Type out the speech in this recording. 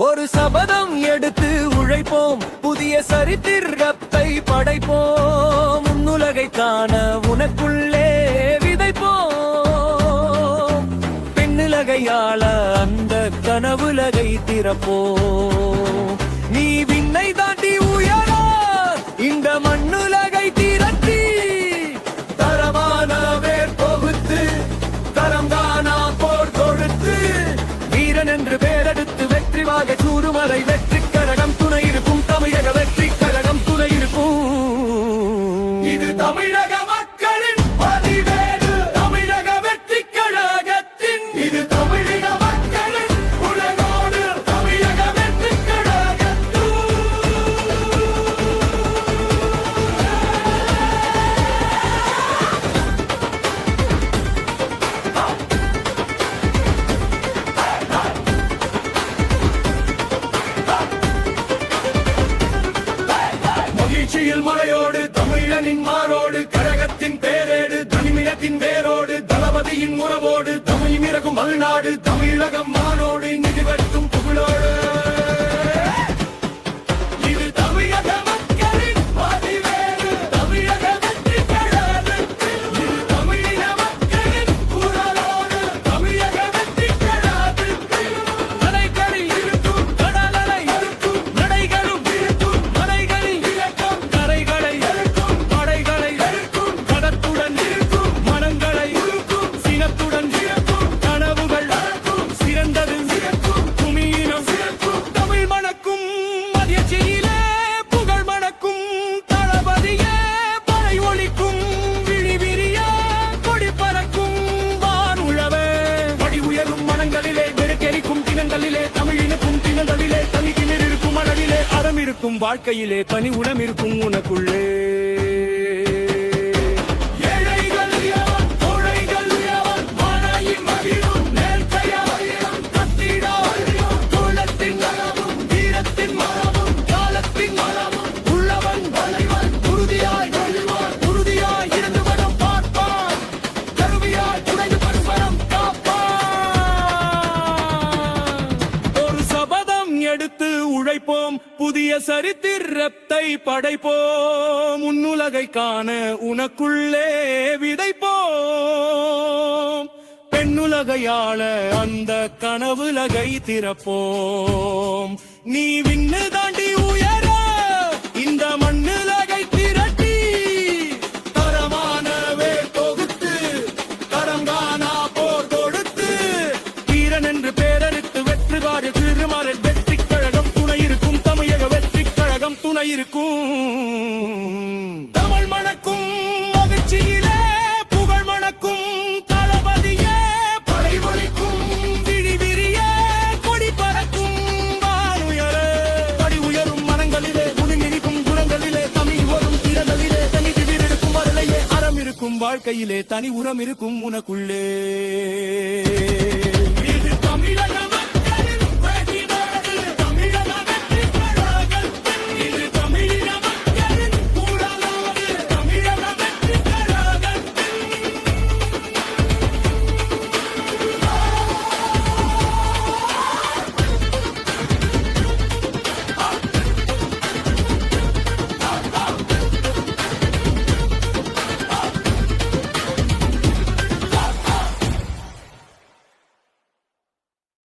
ஒரு சபதம் எடுத்து உழைப்போம், புதிய சரித்திரத்தை படைப்போம், முன்னுலகை காண உனக்குள்ளே விதைப்போம், பெண்ணுலகையாள அந்த கனவுலகை திறப்போம். நீ விண்ணை தாண்டி உயர இந்த மண்ணுலகை திரட்டி தரமான வேர் தொகுத்து தரம் தானா போர் தொடுத்து வீரன் என்று பேரெடுத்து வெற்றி வாகை சூறுமலை வெற்றி கழகம் துணை இருக்கும், தமிழக வெற்றி கழகம் துணை இருக்கும். இது தமிழக மக்களின் பதிவேடு, தமிழக வெற்றி கழகத்தின் இது தமிழக மக்களின் உலகோடு தமிழக வெற்றி கழகத்தின். மகிழ்ச்சியில் மலையோடு தமிழனின் மாரோடு கழகத்தின் பேரேடு தனிமியத்தின் வேரோடு தளபதியின் உறவோடு தமிழ் மிரகும் மறுநாடு தமிழகம் மானோடு நிதி வெட்டும் புகழோடு இது தமிழக மக்களின் பதிவேடு, தமிழக வெற்றி கழகத்தின் இது தமிழின மக்களின் குரலோடு தமிழக வெற்றி கழகத்தின். மலைகளில் இருக்கும் கடலலை இருக்கும் நடைகளும் இருக்கும் மலைகளில் இலக்கம் கரைகளை இருக்கும் படைகளை இருக்கும் கடத்துடன் இருக்கும் மனங்களை இருக்கும் சினத்துடன் இருக்கும் கனவுகள் இருக்கும் சிறந்தது இருக்கும் குமியினம் இருக்கும் தமிழ் மணக்கும் மதியச்சியிலே புகழ் மணக்கும் தளபதியே படை ஒலிக்கும் விழி விரிய கொடி பறக்கும் வானுழவே படி உயரும் மனங்களிலே வெறுக்கெரிக்கும் தினங்களிலே தமிழினுக்கும் தினங்களிலே தனி திமிர் இருக்கும் அளவிலே அறம் இருக்கும் வாழ்க்கையிலே தனி உணம் இருக்கும் உனக்குள்ளே. ஏழைகள் எவன், கோழைகள் எவன், மனையின் மகிழும் நேர்க்கையாயிரம் கத்திடாயிரம் குலத்தின் நலமும் வீரத்தின் மரமும் காலத்தின் மரமும் உள்ளவன் வளைவன் உறுதியாய் நெழுவான் உறுதியாய் இருந்து வரும் பார்ப்பான் கருவியாய் துணைந்து பரஸ்பரம் காப்பான். ஒரு சபதம் எடுத்து உழைப்போம், புதிய சரித்திரத்தை படைப்போம், முன்னுலகை காண உனக்குள்ளே விதைப்போம், பெண்ணுலகையாள அந்த கனவுலகை திறப்போம். நீ விண்ணு தாண்டி உயர இந்த மண்ணுலகை திரட்டி தரமான வேர் தொகுத்து தரம் காணா போர் தொடுத்து வீரன் என்று பேரெடுத்து வெற்றி வாழ திருமலை வெற்றி கழகம் துணை இருக்கும், தமிழக வெற்றி கழகம் துணை இருக்கும். தமிழ் மணக்கும் மகிழ்ச்சியிலே புகழ் மணக்கும் தளபதியே படை ஒலிக்கும் விழி விரிய கொடி பறக்கும் வானுயர படி உயரும் மனங்களிலே முனிமினிக்கும் குணங்களிலே தமிழ் வரும் திறங்களிலே தனி திடீர் இருக்கும் வரலையே அறம் இருக்கும் வாழ்க்கையிலே தனி உரம் இருக்கும் உனக்குள்ளே.